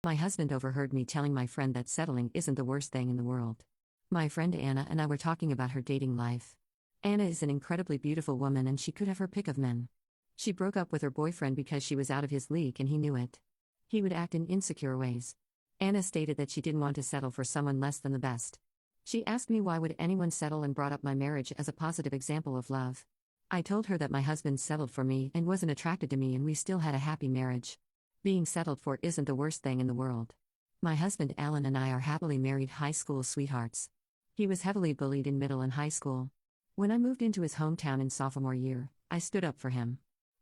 My husband overheard me telling my friend that settling isn't the worst thing in the world. My friend Anna and I were talking about her dating life. Anna is an incredibly beautiful woman and she could have her pick of men. She broke up with her boyfriend because she was out of his league and he knew it. He would act in insecure ways. Anna stated that she didn't want to settle for someone less than the best. She asked me why would anyone settle and brought up my marriage as a positive example of love. I told her that my husband settled for me and wasn't attracted to me and we still had a happy marriage. Being settled for isn't the worst thing in the world. My husband Alan and I are happily married high school sweethearts. He was heavily bullied in middle and high school. When I moved into his hometown in sophomore year, I stood up for him.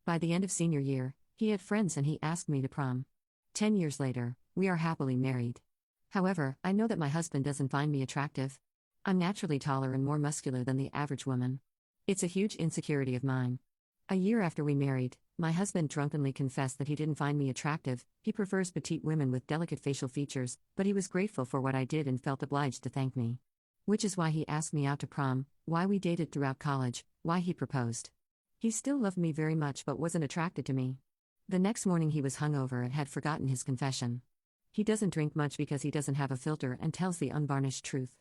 By the end of senior year, he had friends and he asked me to prom. 10 years later, we are happily married. However, I know that my husband doesn't find me attractive. I'm naturally taller and more muscular than the average woman. It's a huge insecurity of mine. A year after we married, my husband drunkenly confessed that he didn't find me attractive. He prefers petite women with delicate facial features, but he was grateful for what I did and felt obliged to thank me. Which is why he asked me out to prom, why we dated throughout college, why he proposed. He still loved me very much but wasn't attracted to me. The next morning he was hungover and had forgotten his confession. He doesn't drink much because he doesn't have a filter and tells the unvarnished truth.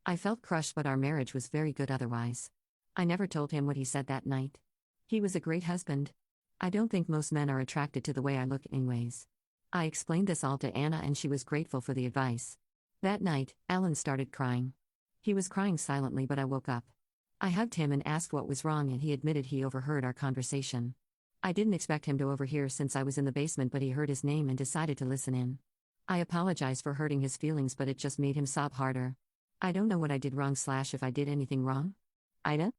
I felt crushed but our marriage was very good otherwise. I never told him what he said that night. He was a great husband. I don't think most men are attracted to the way I look anyways. I explained this all to Anna and she was grateful for the advice. That night, Alan started crying. He was crying silently but I woke up. I hugged him and asked what was wrong and he admitted he overheard our conversation. I didn't expect him to overhear since I was in the basement but he heard his name and decided to listen in. I apologized for hurting his feelings but it just made him sob harder. I don't know what I did wrong / if I did anything wrong. Ida?